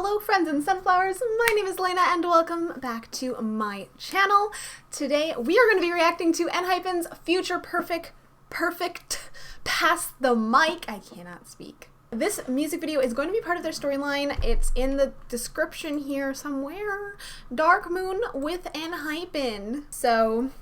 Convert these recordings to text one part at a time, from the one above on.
Hello friends and sunflowers, my name is Lena and welcome back to my channel. Today we are going to be reacting to ENHYPEN's Future Perfect Pass the Mic. I cannot speak. This music video is going to be part of their storyline. It's in the description here somewhere. Dark Moon with ENHYPEN. So,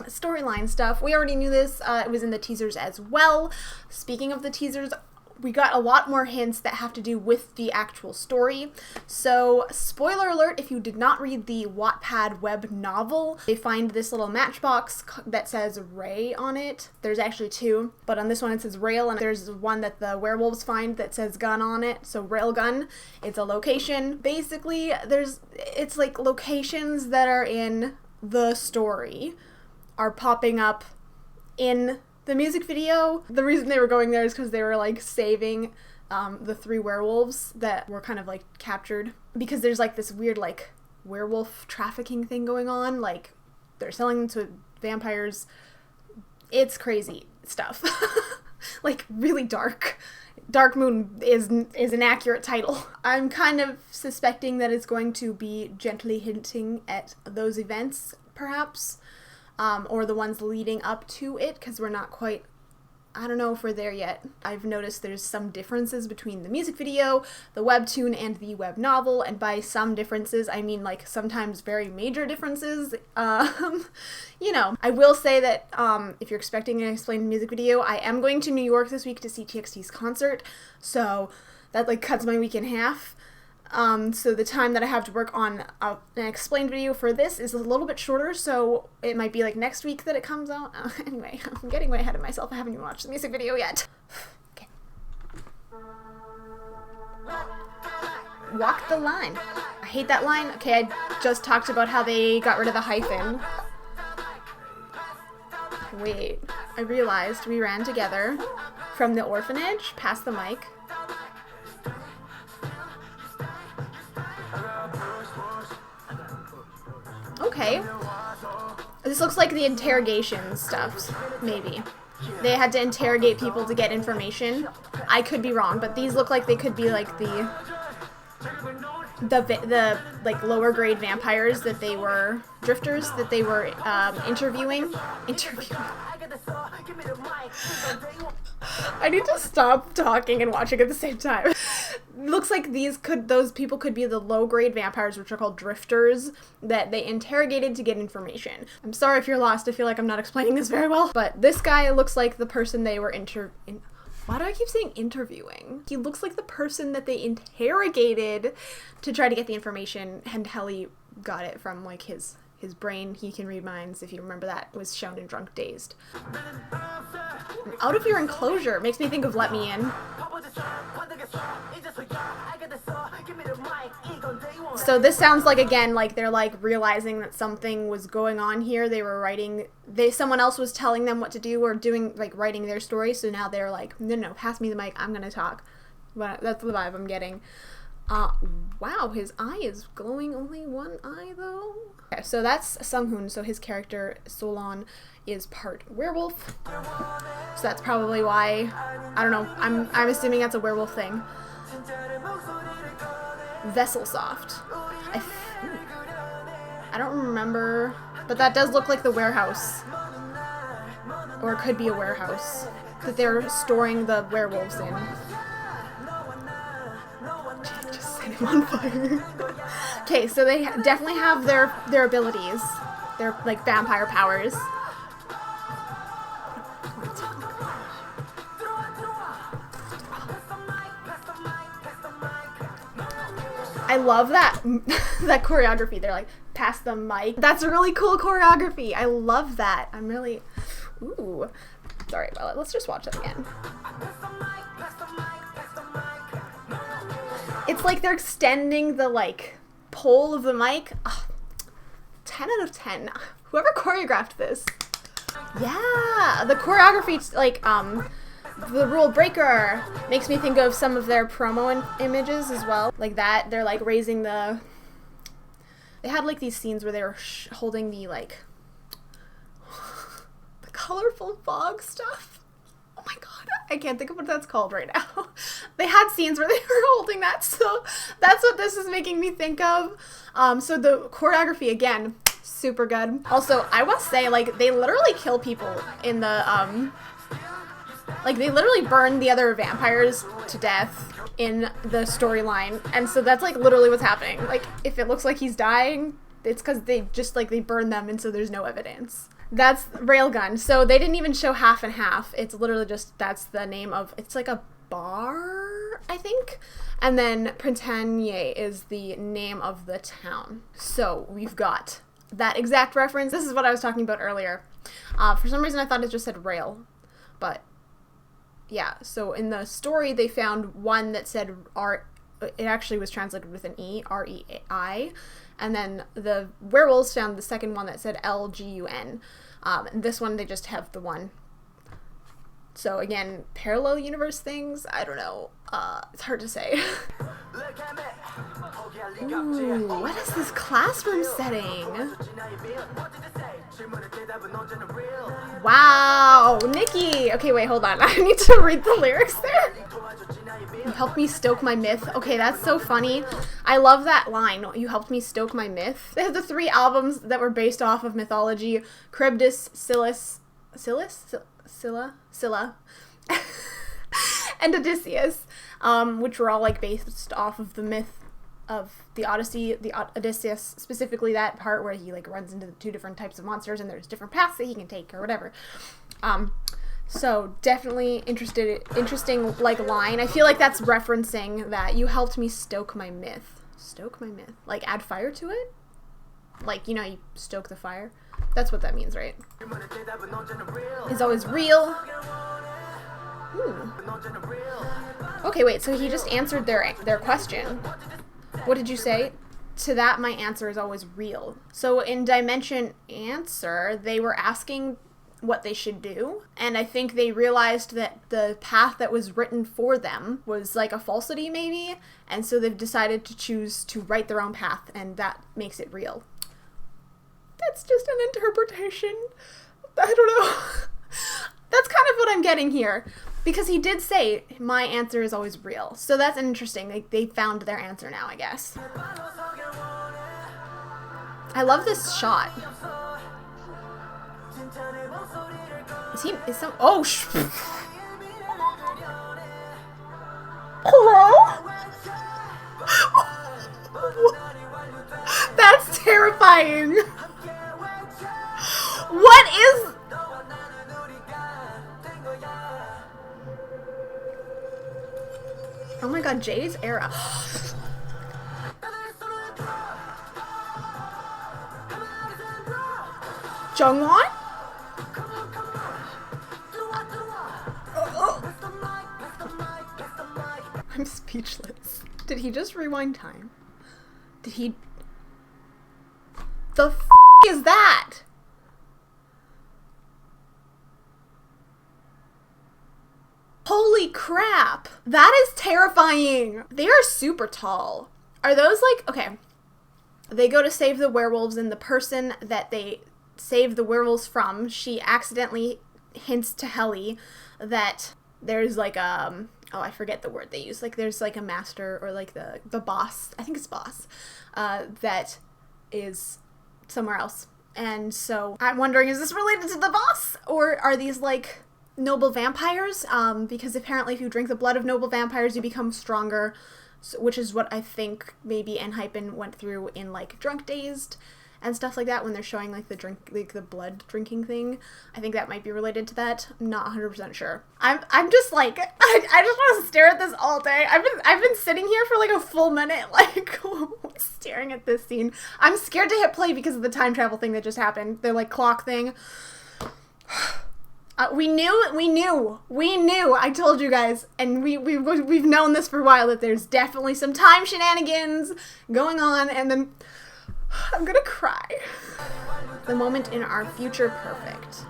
storyline stuff. We already knew this. It was in the teasers as well. Speaking of the teasers, we got a lot more hints that have to do with the actual story. So, spoiler alert, if you did not read the Wattpad web novel, they find this little matchbox that says Ray on it. There's actually two, but on this one it says Rail, and there's one that the werewolves find that says gun on it, so Railgun. It's a location. Basically, it's like locations that are in the story are popping up in the music video. The reason they were going there is because they were like saving the three werewolves that were kind of like captured, because there's like this weird like werewolf trafficking thing going on. Like they're selling them to vampires. It's crazy stuff. Like really dark. Dark Moon is an accurate title. I'm kind of suspecting that it's going to be gently hinting at those events, perhaps. Or the ones leading up to it, because we're not quite, I don't know if we're there yet. I've noticed there's some differences between the music video, the webtoon, and the web novel, and by some differences, I mean like sometimes very major differences. You know, I will say that if you're expecting an explained music video, I am going to New York this week to see TXT's concert, so that like cuts my week in half. So the time that I have to work on an explained video for this is a little bit shorter, so it might be like next week that it comes out. Anyway, I'm getting way ahead of myself. I haven't even watched the music video yet. Okay. Walk the line. I hate that line. Okay, I just talked about how they got rid of the hyphen. Wait, I realized we ran together from the orphanage past the mic. Okay. This looks like the interrogation stuff, maybe. They had to interrogate people to get information. I could be wrong, but these look like they could be like the like lower grade vampires that they were, drifters that they were interviewing. I need to stop talking and watching at the same time. Looks like those people could be the low-grade vampires, which are called drifters, that they interrogated to get information. I'm sorry if you're lost. I feel like I'm not explaining this very well. But this guy looks like the person they were why do I keep saying interviewing? He looks like the person that they interrogated to try to get the information, and Helly got it from like his brain. He can read minds, if you remember that was shown in Drunk Dazed. Out of your enclosure makes me think of Let Me In. So this sounds like, again, like they're like realizing that something was going on here. They were writing, someone else was telling them what to do or doing, like writing their story. So now they're like, no, pass me the mic. I'm gonna talk. But that's the vibe I'm getting. Wow, his eye is glowing. Only one eye though. Okay, so that's Sunghoon. So his character Solon is part werewolf. So that's probably why. I don't know. I'm assuming that's a werewolf thing. Vessel Soft. I don't remember, but that does look like the warehouse, or it could be a warehouse that they're storing the werewolves in. Just set him on fire. Okay, so they definitely have their abilities, their like vampire powers. I love that that choreography. They're like, pass the mic. That's a really cool choreography. I love that. I'm really, ooh. Sorry about it. Let's just watch that again. It's like they're extending the like pole of the mic. Ugh, 10 out of 10. Whoever choreographed this. Yeah, the choreography, like the Rule Breaker makes me think of some of their promo images as well. Like that, they're like raising the... They had like these scenes where they were holding the like... the colorful fog stuff. Oh my god, I can't think of what that's called right now. They had scenes where they were holding that, so that's what this is making me think of. So the choreography, again, super good. Also, I must say, like, they literally kill people in the, like, they literally burn the other vampires to death in the storyline, and so that's, like, literally what's happening. Like, if it looks like he's dying, it's because they just, like, they burn them, and so there's no evidence. That's Railgun. So they didn't even show half and half. It's literally just, that's the name of, it's like a bar, I think. And then Printanier is the name of the town. So we've got that exact reference. This is what I was talking about earlier. For some reason I thought it just said rail, but yeah. So in the story they found one that said R, it actually was translated with an E, R-E-I. And then the werewolves found the second one that said L-G-U-N. And this one, they just have the one. So again, parallel universe things, I don't know. It's hard to say. Ooh, what is this classroom setting? Wow, Nikki! Okay, wait, hold on. I need to read the lyrics there. You helped me stoke my myth. Okay, that's so funny. I love that line. You helped me stoke my myth. They have the 3 albums that were based off of mythology. Charybdis, Scylla, and Odysseus, which were all, like, based off of the myth of the Odyssey, the Odysseus, specifically that part where he, like, runs into the 2 different types of monsters and there's different paths that he can take or whatever. So definitely interesting, like, line. I feel like that's referencing that you helped me stoke my myth. Stoke my myth. Like, add fire to it? Like, you know, you stoke the fire. That's what that means, right? Is always real. Okay, wait, so he just answered their question. What did you say? To that, my answer is always real. So in Dimension Answer, they were asking what they should do, and I think they realized that the path that was written for them was like a falsity maybe, and so they've decided to choose to write their own path, and that makes it real. That's just an interpretation. I don't know. That's kind of what I'm getting here, because he did say my answer is always real, so that's interesting. They found their answer now, I guess. I love this shot. Oh, hello? That's terrifying. What is... Oh my god, Jay's era. Jungwon? I'm speechless. Did he just rewind time? Did he... The f*** is that? Holy crap! That is terrifying! They are super tall. Are those like... Okay. They go to save the werewolves, and the person that they saved the werewolves from, she accidentally hints to Helly that there's like oh, I forget the word they use. Like, there's like a master, or like the boss, I think it's boss, that is somewhere else. And so I'm wondering, is this related to the boss? Or are these like noble vampires? Because apparently if you drink the blood of noble vampires, you become stronger, which is what I think maybe ENHYPEN went through in like Drunk Dazed and stuff like that, when they're showing like the blood drinking thing. I think that might be related to that. I'm not 100% sure. I'm just like, I just want to stare at this all day. I've been sitting here for like a full minute, like staring at this scene. I'm scared to hit play because of the time travel thing that just happened. The like clock thing. We knew. I told you guys, and we've known this for a while, that there's definitely some time shenanigans going on, and then I'm gonna cry. The moment in our future perfect.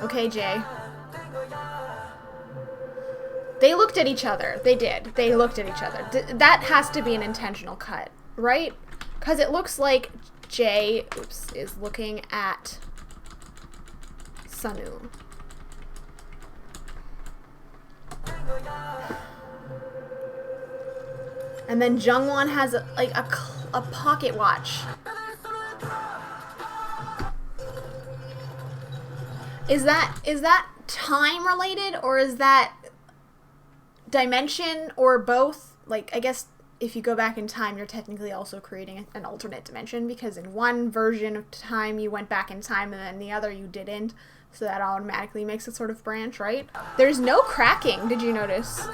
Okay, Jay. They looked at each other. They did. They looked at each other. That has to be an intentional cut, right? Because it looks like Jay, is looking at Sunu. And then Jungwon has a pocket watch. Is that time related, or is that dimension, or both? Like, I guess if you go back in time, you're technically also creating an alternate dimension, because in one version of time you went back in time and then the other you didn't. So that automatically makes a sort of branch, right? There's no cracking, did you notice?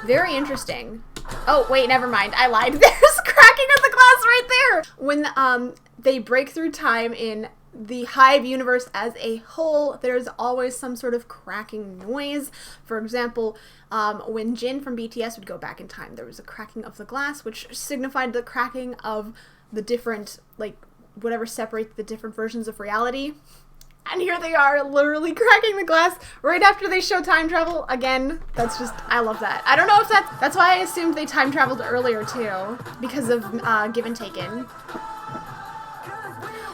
Very interesting. Oh, wait, never mind. I lied. There's cracking of the glass right there! When they break through time in the HYBE universe as a whole, there's always some sort of cracking noise. For example, when Jin from BTS would go back in time, there was a cracking of the glass, which signified the cracking of the different, like, whatever separates the different versions of reality. And here they are, literally cracking the glass right after they show time travel. Again, that's just, I love that. I don't know if that's why I assumed they time traveled earlier too, because of Give and Taken.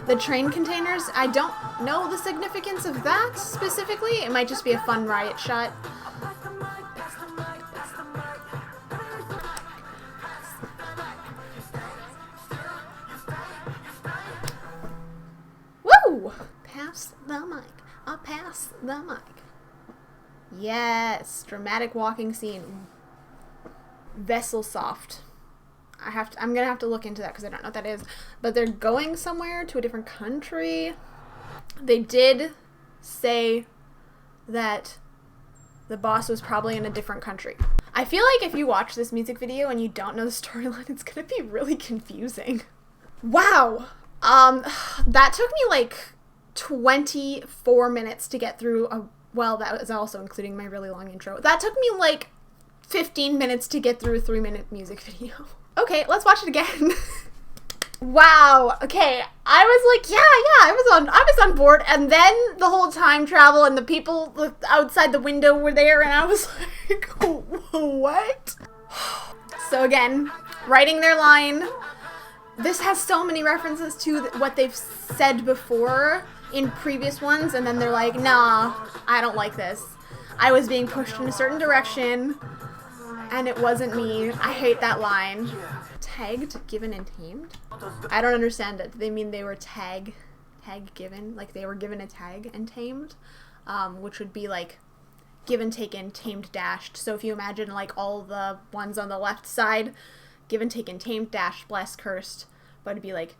The train containers, I don't know the significance of that specifically. It might just be a fun riot shot. Woo! Pass the mic. I'll pass the mic. Yes, dramatic walking scene. Vessel soft. I'm gonna have to look into that because I don't know what that is. But they're going somewhere to a different country. They did say that the boss was probably in a different country. I feel like if you watch this music video and you don't know the storyline, it's gonna be really confusing. Wow. That took me like 24 minutes to get through well, that was also including my really long intro. That took me like 15 minutes to get through a 3-minute music video. Okay, let's watch it again. Wow. Okay, I was like, yeah, I was on board, and then the whole time travel and the people outside the window were there, and I was like, what? So again, writing their line. This has so many references to what they've said before in previous ones, and then they're like, nah, I don't like this. I was being pushed in a certain direction, and it wasn't me. I hate that line. Tagged, given, and tamed? I don't understand it. Do they mean they were tag given? Like they were given a tag and tamed? Which would be like given, taken, tamed, dashed. So if you imagine like all the ones on the left side, given, taken, tamed, dashed, blessed, cursed, but it'd be like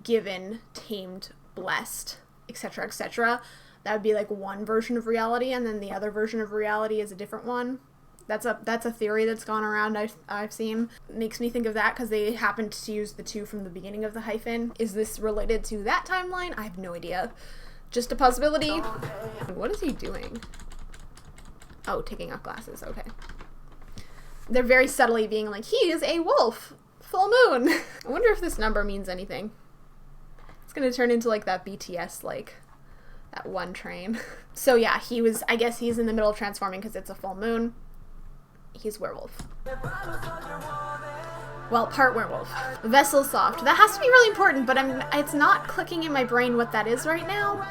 given, tamed, blessed, etc., etc. That would be like one version of reality, and then the other version of reality is a different one. That's a theory that's gone around I've seen. Makes me think of that because they happened to use the two from the beginning of the hyphen. Is this related to that timeline? I have no idea. Just a possibility. What is he doing? Oh, taking off glasses. Okay. They're very subtly being like, he is a wolf. Full moon. I wonder if this number means anything. It's gonna turn into like that BTS, like that one train. So yeah, I guess he's in the middle of transforming because it's a full moon. He's werewolf. Well, part werewolf. Vessel soft. That has to be really important, but it's not clicking in my brain what that is right now.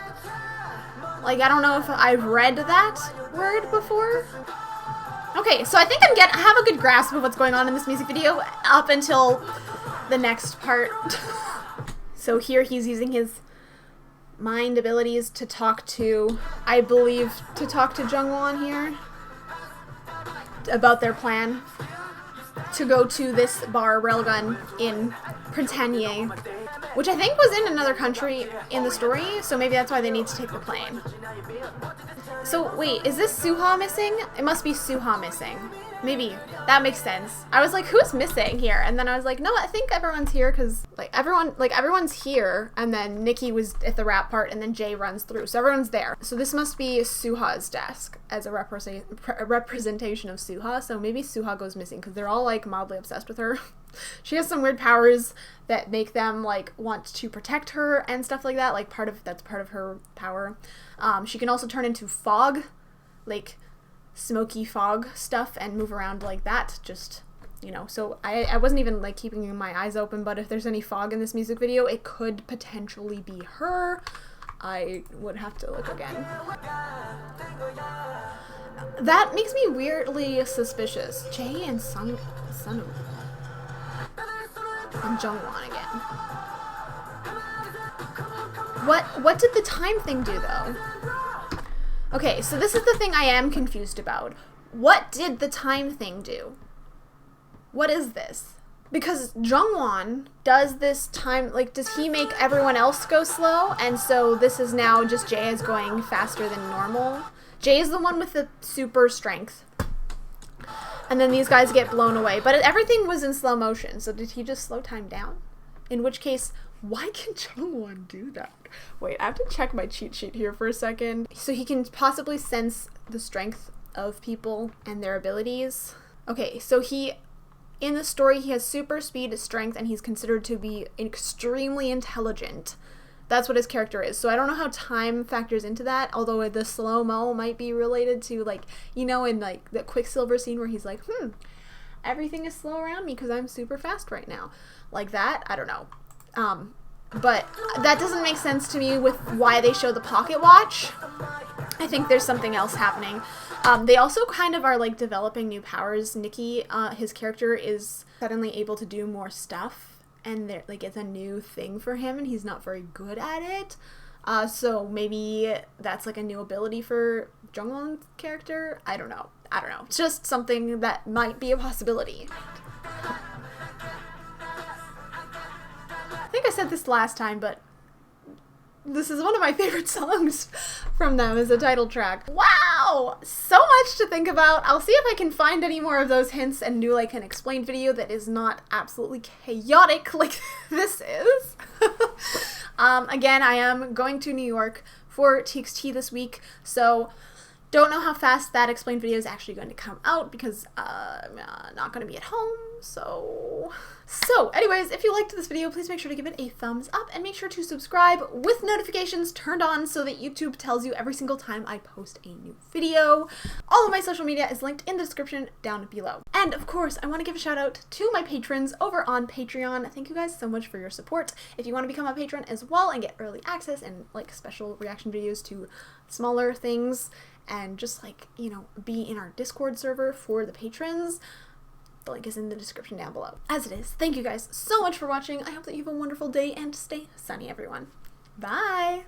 Like, I don't know if I've read that word before. Okay, so I think I have a good grasp of what's going on in this music video up until the next part. So here he's using his mind abilities to talk to, I believe, to talk to Jungwon here about their plan to go to this bar, Railgun, in Prytania, which I think was in another country in the story, so maybe that's why they need to take the plane. So wait, is this Suha missing? It must be Suha missing. Maybe. That makes sense. I was like, who's missing here? And then I was like, no, I think everyone's here because everyone's here, and then Nikki was at the rap part, and then Jay runs through. So everyone's there. So this must be Suha's desk as a representation of Suha. So maybe Suha goes missing because they're all like mildly obsessed with her. She has some weird powers that make them like want to protect her and stuff like that. Like that's part of her power. She can also turn into fog, like smoky fog stuff, and move around like that, just, you know. So I wasn't even like keeping my eyes open, but if there's any fog in this music video, it could potentially be her. I would have to look again. That makes me weirdly suspicious. Jae and Sunu. And Jungwon again. What did the time thing do, though? Okay, so this is the thing I am confused about. What did the time thing do? What is this? Because Jungwon does this time, like, does he make everyone else go slow? And so this is now just Jae is going faster than normal. Jae is the one with the super strength. And then these guys get blown away. But everything was in slow motion, so did he just slow time down? In which case, why can Jungwon do that? Wait, I have to check my cheat sheet here for a second. So he can possibly sense the strength of people and their abilities. Okay, so in the story, he has super speed, strength, and he's considered to be extremely intelligent. That's what his character is. So I don't know how time factors into that, although the slow-mo might be related to, like, you know, in, like, the Quicksilver scene where he's like, everything is slow around me because I'm super fast right now. Like that? I don't know. But that doesn't make sense to me with why they show the pocket watch. I think there's something else happening. They also kind of are, like, developing new powers. Nikki, his character, is suddenly able to do more stuff. And like, it's a new thing for him, and he's not very good at it. So maybe that's like a new ability for Jungwon's character. I don't know. It's just something that might be a possibility. I think I said this last time, but this is one of my favorite songs from them as a title track. Wow! So much to think about. I'll see if I can find any more of those hints and do like an explained video that is not absolutely chaotic like this is. Again, I am going to New York for TXT this week, so don't know how fast that explained video is actually going to come out because I'm not going to be at home, so anyways, if you liked this video, please make sure to give it a thumbs up and make sure to subscribe with notifications turned on so that YouTube tells you every single time I post a new video. All of my social media is linked in the description down below. And of course, I want to give a shout out to my patrons over on Patreon. Thank you guys so much for your support. If you want to become a patron as well and get early access and like special reaction videos to smaller things and just like, you know, be in our Discord server for the patrons, the link is in the description down below. As it is, thank you guys so much for watching. I hope that you have a wonderful day and stay sunny, everyone. Bye!